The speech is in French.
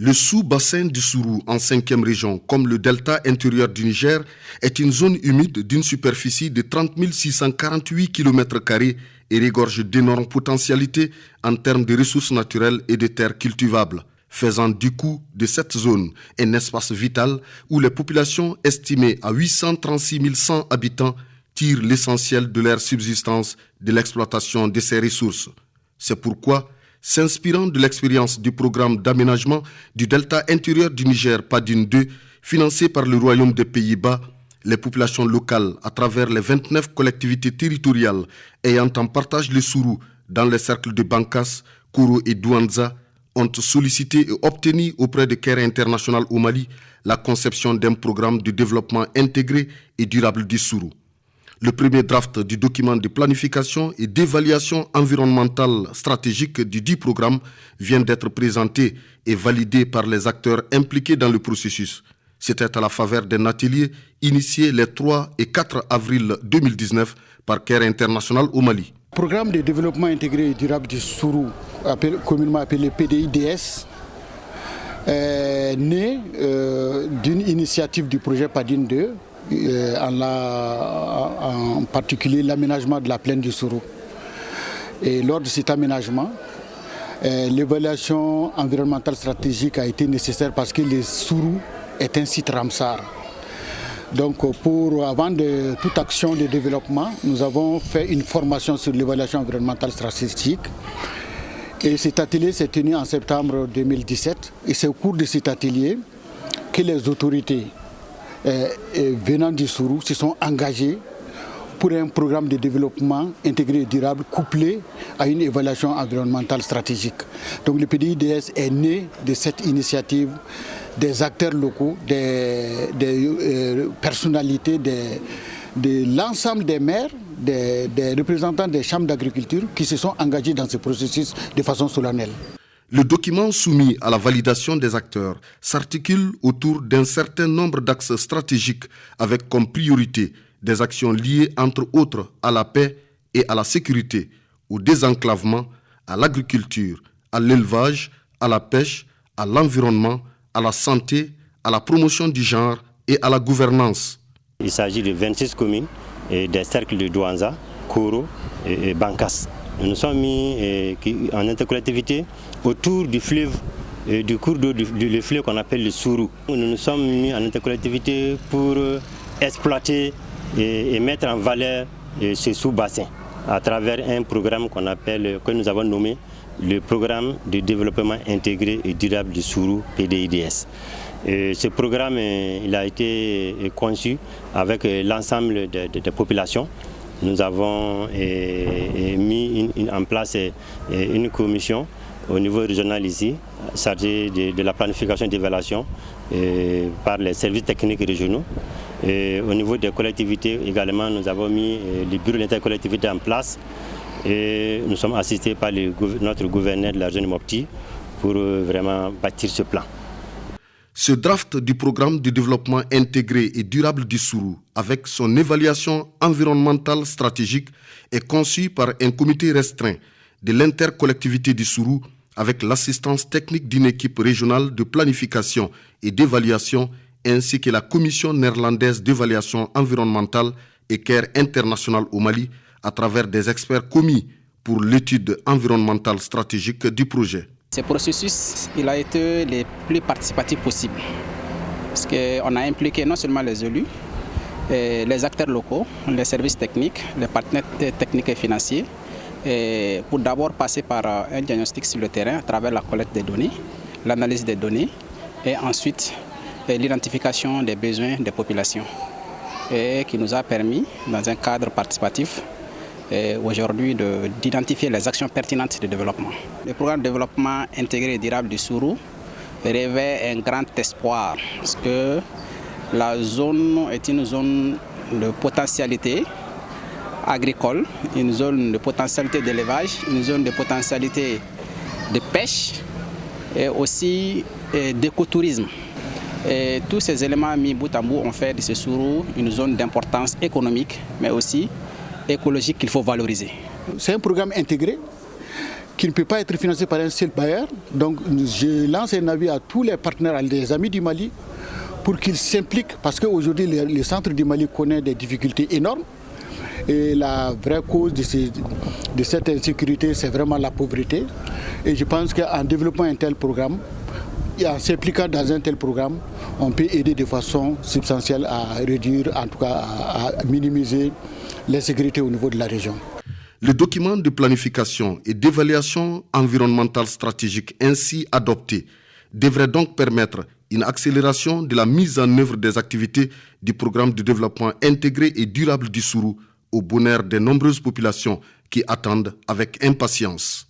Le sous-bassin du Sourou, en 5e région, comme le delta intérieur du Niger, est une zone humide d'une superficie de 30 648 km² et regorge d'énormes potentialités en termes de ressources naturelles et de terres cultivables, faisant du coup de cette zone un espace vital où les populations estimées à 836 100 habitants tirent l'essentiel de leur subsistance de l'exploitation de ces ressources. C'est pourquoi, s'inspirant de l'expérience du programme d'aménagement du delta intérieur du Niger PADIN 2, financé par le Royaume des Pays-Bas, les populations locales, à travers les 29 collectivités territoriales ayant en partage le Sourou dans les cercles de Bankas, Koro et Douanza, ont sollicité et obtenu auprès de Care International au Mali la conception d'un programme de développement intégré et durable du Sourou. Le premier draft du document de planification et d'évaluation environnementale stratégique du dit programme vient d'être présenté et validé par les acteurs impliqués dans le processus. C'était à la faveur d'un atelier initié les 3 et 4 avril 2019 par Care International au Mali. Le programme de développement intégré et durable du Sourou, communément appelé PDIDS, est né d'une initiative du projet PADIN 2, en particulier l'aménagement de la plaine du Sourou. Et lors de cet aménagement, l'évaluation environnementale stratégique a été nécessaire parce que le Sourou est un site Ramsar. Donc avant toute action de développement, nous avons fait une formation sur l'évaluation environnementale stratégique. Et cet atelier s'est tenu en septembre 2017. Et c'est au cours de cet atelier que les autorités venant du Sourou se sont engagés pour un programme de développement intégré et durable couplé à une évaluation environnementale stratégique. Donc le PDIDS est né de cette initiative des acteurs locaux, des personnalités, de l'ensemble des maires, des représentants des chambres d'agriculture qui se sont engagés dans ce processus de façon solennelle. Le document soumis à la validation des acteurs s'articule autour d'un certain nombre d'axes stratégiques avec comme priorité des actions liées entre autres à la paix et à la sécurité, au désenclavement, à l'agriculture, à l'élevage, à la pêche, à l'environnement, à la santé, à la promotion du genre et à la gouvernance. Il s'agit de 26 communes et des cercles de Douanza, Koro et Bankas. Nous nous sommes mis en intercollectivité autour du fleuve, du cours d'eau du fleuve qu'on appelle le Sourou. Nous nous sommes mis en intercollectivité pour exploiter et mettre en valeur ce sous-bassin à travers un programme que nous avons nommé le programme de développement intégré et durable du Sourou PDIDS. Ce programme il a été conçu avec l'ensemble des populations. Nous avons mis en place une commission au niveau régional ici, chargée de la planification et d'évaluation par les services techniques régionaux. Et au niveau des collectivités également, nous avons mis les bureaux d'intercollectivité en place et nous sommes assistés par notre gouverneur de la région de Mopti pour vraiment bâtir ce plan. Ce draft du programme de développement intégré et durable du Sourou, avec son évaluation environnementale stratégique, est conçu par un comité restreint de l'intercollectivité du Sourou avec l'assistance technique d'une équipe régionale de planification et d'évaluation ainsi que la commission néerlandaise d'évaluation environnementale et Care International au Mali à travers des experts commis pour l'étude environnementale stratégique du projet. Ce processus il a été le plus participatif possible parce qu'on a impliqué non seulement les élus, les acteurs locaux, les services techniques, les partenaires techniques et financiers, pour d'abord passer par un diagnostic sur le terrain à travers la collecte des données, l'analyse des données et ensuite l'identification des besoins des populations et qui nous a permis dans un cadre participatif aujourd'hui d'identifier les actions pertinentes de développement. Le programme de développement intégré et durable du Sourou revêt un grand espoir parce que la zone est une zone de potentialité agricole, une zone de potentialité d'élevage, une zone de potentialité de pêche et aussi d'écotourisme. Et tous ces éléments mis bout à bout ont fait de ce Sourou une zone d'importance économique mais aussi écologique qu'il faut valoriser. C'est un programme intégré qui ne peut pas être financé par un seul bailleur. Donc je lance un avis à tous les partenaires, les amis du Mali, pour qu'ils s'impliquent, parce qu'aujourd'hui le centre du Mali connaît des difficultés énormes. Et la vraie cause de cette insécurité, c'est vraiment la pauvreté. Et je pense qu'en développant un tel programme, et en s'impliquant dans un tel programme, on peut aider de façon substantielle à réduire, en tout cas à minimiser l'insécurité au niveau de la région. Le document de planification et d'évaluation environnementale stratégique ainsi adopté devrait donc permettre une accélération de la mise en œuvre des activités du programme de développement intégré et durable du Sourou au bonheur des nombreuses populations qui attendent avec impatience.